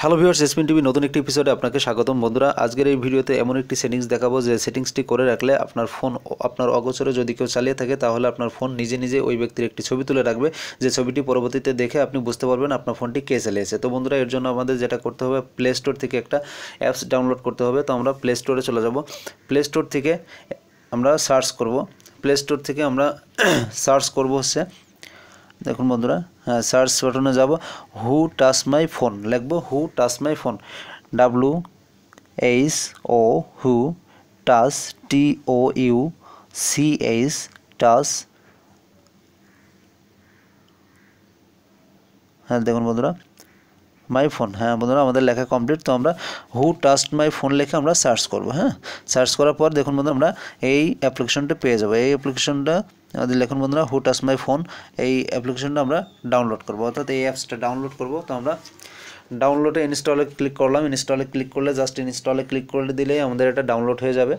Hello viewers, SPN TV নতুন একটি এপিসোডে আপনাকে স্বাগতম। বন্ধুরা, আজকের এই ভিডিওতে এমন একটি সেটিংস দেখাবো যে সেটিংসটি করে রাখলে আপনার ফোন আপনার অগোচরে যদি কেউ চালিয়ে থাকে তাহলে আপনার ফোন নিজে নিজে ওই ব্যক্তির একটি ছবি তুলে রাখবে, যে ছবিটি পরবর্তীতে দেখে আপনি বুঝতে পারবেন আপনার ফোনটি কে চালিয়েছে। তো বন্ধুরা, এর জন্য আমাদের যেটা করতে হবে, প্লে স্টোর থেকে একটা অ্যাপস ডাউনলোড করতে হবে। তো আমরা প্লে স্টোরে চলে যাব। প্লে স্টোর থেকে আমরা সার্চ করব। প্লে স্টোর থেকে আমরা সার্চ করব হচ্ছে, দেখুন বন্ধুরা, হ্যাঁ, সার্চ বাটনে যাব, হু টাচ মাই ফোন লিখবো। Who touch my phone, WHO who touch TOUCH touch. হ্যাঁ দেখুন বন্ধুরা, মাই ফোন, হ্যাঁ বন্ধুরা আমাদের লেখা কমপ্লিট। তো আমরা হু টাচড মাই ফোন লিখে আমরা সার্চ করব। হ্যাঁ, সার্চ করার পর দেখুন বন্ধুরা, আমরা এই অ্যাপ্লিকেশনটা পেয়ে যাবো। এই অ্যাপ্লিকেশনটা আমাদের লিখুন বন্ধুরা, হু টাচ মাই ফোন। এই অ্যাপ্লিকেশনটা আমরা ডাউনলোড করব, অর্থাৎ এই অ্যাপসটা ডাউনলোড করব। তো আমরা ডাউনলোডে ইনস্টলে ক্লিক করলাম। ইনস্টলে ক্লিক করলে জাস্ট ইনস্টলে ক্লিক করে দিলেই আমাদের এটা ডাউনলোড হয়ে যাবে।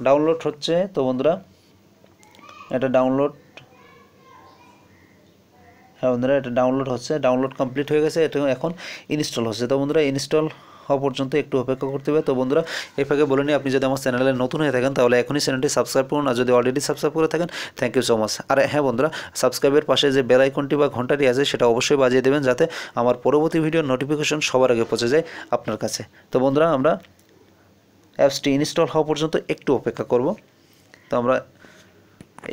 ডাউনলোড হচ্ছে। তো বন্ধুরা, এটা ডাউনলোড, হ্যাঁ বন্ধুরা এটা ডাউনলোড হচ্ছে। ডাউনলোড কমপ্লিট হয়ে গেছে, এটা এখন ইনস্টল হচ্ছে। তো বন্ধুরা, ইনস্টল হওয়া পর্যন্ত একটু অপেক্ষা করতে হবে। তো বন্ধুরা, এই ফাঁকে বলে নিই, আপনি যদি আমার চ্যানেলে নতুন হয়ে থাকেন তাহলে এখনই চ্যানেলটি সাবস্ক্রাইব করুন, আর যদি অলরেডি সাবস্ক্রাইব করে থাকেন থ্যাংক ইউ সো মাচ। আর হ্যাঁ বন্ধুরা, সাবস্ক্রাইবের পাশে যে বেল আইকনটি বা ঘন্টাটি আছে সেটা অবশ্যই বাজিয়ে দেবেন, যাতে আমার পরবর্তী ভিডিওর নোটিফিকেশন সবার আগে পৌঁছে যায় আপনার কাছে। তো বন্ধুরা, আমরা অ্যাপসটি ইনস্টল হওয়া পর্যন্ত একটু অপেক্ষা করব। তো আমরা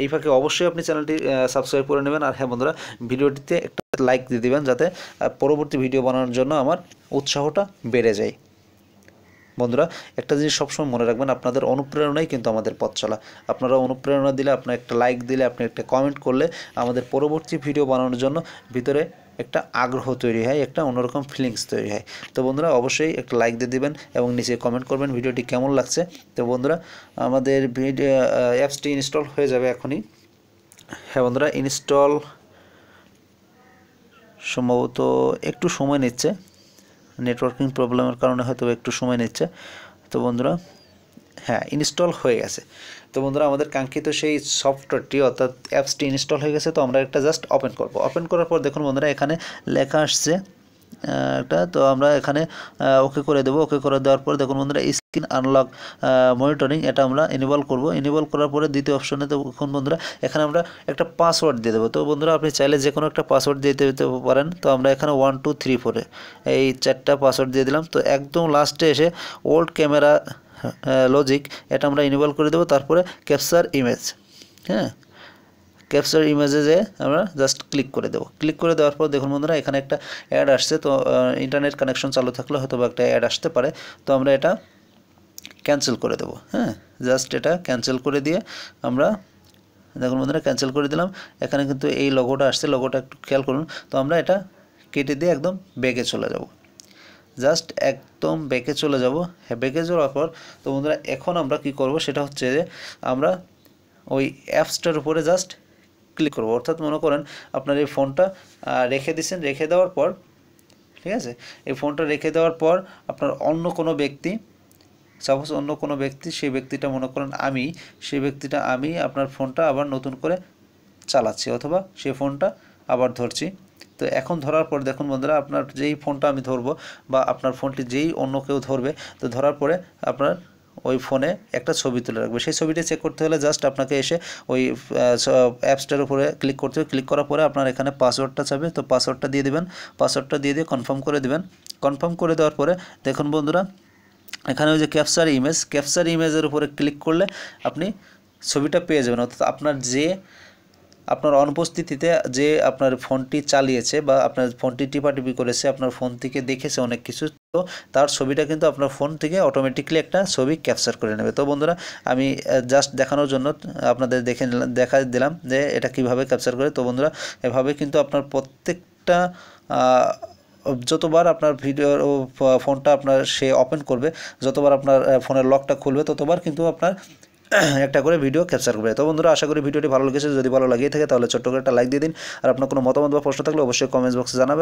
এই ফাঁকে অবশ্যই আপনি চ্যানেলটি সাবস্ক্রাইব করে নেবেন। আর হ্যাঁ বন্ধুরা, ভিডিওটিতে একটা লাইক দিয়ে দেবেন, যাতে পরবর্তী ভিডিও বানানোর জন্য আমার উৎসাহটা বেড়ে যায়। বন্ধুরা, একটা জিনিস সবসময় মনে রাখবেন, আপনাদের অনুপ্রেরণাই কিন্তু আমাদের পথ চলা। আপনারা অনুপ্রেরণা দিলে, আপনার একটা লাইক দিলে, আপনি একটা কমেন্ট করলে আমাদের পরবর্তী ভিডিও বানানোর জন্য ভিতরে একটা আগ্রহ তৈরি হয়, একটা অন্যরকম ফিলিংস তৈরি হয়। তো বন্ধুরা, অবশ্যই একটা লাইক দিয়ে দিবেন এবং নিচে কমেন্ট করবেন ভিডিওটি কেমন লাগছে। তো বন্ধুরা, আমাদের ভিডিও অ্যাপসটি ইনস্টল হয়ে যাবে এখনই। হ্যাঁ বন্ধুরা, ইনস্টল সম্ভবত একটু সময় নিচ্ছে, নেটওয়ার্কিং প্রবলেমের কারণে হয়তো একটু সময় নিচ্ছে। তো বন্ধুরা, হ্যাঁ ইনস্টল হয়ে গেছে। তো বন্ধুরা, আমাদের কাঙ্ক্ষিত সেই সফটওয়্যারটি অর্থাৎ অ্যাপসটি ইনস্টল হয়ে গেছে। তো আমরা একটা জাস্ট ওপেন করব। ওপেন করার পর দেখুন বন্ধুরা, এখানে লেখা আসছে একটা। তো আমরা এখানে ওকে করে দেবো। ওকে করে দেওয়ার পর দেখুন বন্ধুরা, স্ক্রিন আনলক মনিটরিং, এটা আমরা এনেবল করব। এনেবল করার পরে দ্বিতীয় অপশনে দেখুন বন্ধুরা, এখানে আমরা একটা পাসওয়ার্ড দিয়ে দেবো। তো বন্ধুরা, আপনি চাইলে যে কোনো একটা পাসওয়ার্ড দিতে পারেন। তো আমরা এখানে 1 2 3 4 এই 4টা পাসওয়ার্ড দিয়ে দিলাম। তো একদম লাস্টে এসে ওল্ড ক্যামেরা লজিক, এটা আমরা এনেবল করে দেবো। তারপরে ক্যাপচার ইমেজ, হ্যাঁ ক্যাপচার ইমেজে যে আমরা জাস্ট ক্লিক করে দেবো। ক্লিক করে দেওয়ার পর দেখুন বন্ধুরা, এখানে একটা অ্যাড আসছে। তো ইন্টারনেট কানেকশন চালু থাকলে হয়তো বা একটা অ্যাড আসতে পারে। তো আমরা এটা ক্যান্সেল করে দেবো। হ্যাঁ, জাস্ট এটা ক্যান্সেল করে দিয়ে আমরা দেখুন বন্ধুরা, ক্যান্সেল করে দিলাম। এখানে কিন্তু এই লোগোটা আসছে, লোগোটা একটু খেয়াল করুন। তো আমরা এটা কেটে দিয়ে একদম ব্যাকে চলে যাব, জাস্ট একদম ব্যাকে চলে যাব। হ্যাঁ, ব্যাকে যাওয়ার পর তো বন্ধুরা, এখন আমরা কি করব সেটা হচ্ছে যে আমরা ওই অ্যাপসটার উপরে জাস্ট ক্লিক করব। অর্থাৎ মনে করেন আপনার এই ফোনটা রেখে দিয়েছেন, রেখে দেওয়ার পর, ঠিক আছে, এই ফোনটা রেখে দেওয়ার পর আপনার অন্য কোনো ব্যক্তি, সাপোজ অন্য কোনো ব্যক্তি, সেই ব্যক্তিটা মনে করেন আমি, সেই ব্যক্তিটা আমি আপনার ফোনটা আবার নতুন করে চালাচ্ছি, অথবা সেই ফোনটা আবার ধরছি। তো এখন ধরার পর দেখুন বন্ধুরা, আপনার যেই ফোনটা আমি ধরবো বা আপনার ফোনটি যেই অন্য কেউ ধরবে, তো ধরার পরে আপনার ওই ফোনে একটা ছবি তুলে রাখবে। সেই ছবিটা চেক করতে হলে জাস্ট আপনাকে এসে ওই অ্যাপসটার উপরে ক্লিক করতে হবে। ক্লিক করার পরে আপনার এখানে পাসওয়ার্ডটা চাবে, তো পাসওয়ার্ডটা দিয়ে দেবেন। পাসওয়ার্ডটা দিয়ে কনফার্ম করে দেবেন। কনফার্ম করে দেওয়ার পরে দেখুন বন্ধুরা, এখানে ওই যে ক্যাপচার ইমেজ, ক্যাপচার ইমেজের উপরে ক্লিক করলে আপনি ছবিটা পেয়ে যাবেন। অর্থাৎ আপনার অনুপস্থিতিতে যে আপনার ফোনটি চালিয়েছে বা আপনার ফোনটি টিপাটিপি করেছে, আপনার ফোন থেকে দেখেছে অনেক কিছু, তো তার ছবিটা কিন্তু আপনার ফোন থেকে অটোমেটিকলি একটা ছবি ক্যাপচার করে নেবে। তো বন্ধুরা, আমি জাস্ট দেখানোর জন্য আপনাদের দেখা দিলাম যে এটা কিভাবে ক্যাপচার করে। তো বন্ধুরা, এভাবে কিন্তু আপনার প্রত্যেকটা যতবার আপনার ভিডিওর ফোনটা আপনার সে ওপেন করবে, যতবার আপনার ফোনের লকটা খুলবে, ততবার কিন্তু আপনার একটা করে ভিডিও ক্যাপচার করবে। তো বন্ধুরা, আশা করি ভিডিওটি ভালো লেগেছে। যদি ভালো লাগিয়ে থাকে তাহলে ছোট্ট করে একটা লাইক দিয়ে দিন। আর আপনার কোনো মতামত বা প্রশ্ন থাকলে অবশ্যই কমেন্টস বক্সে জানাবেন।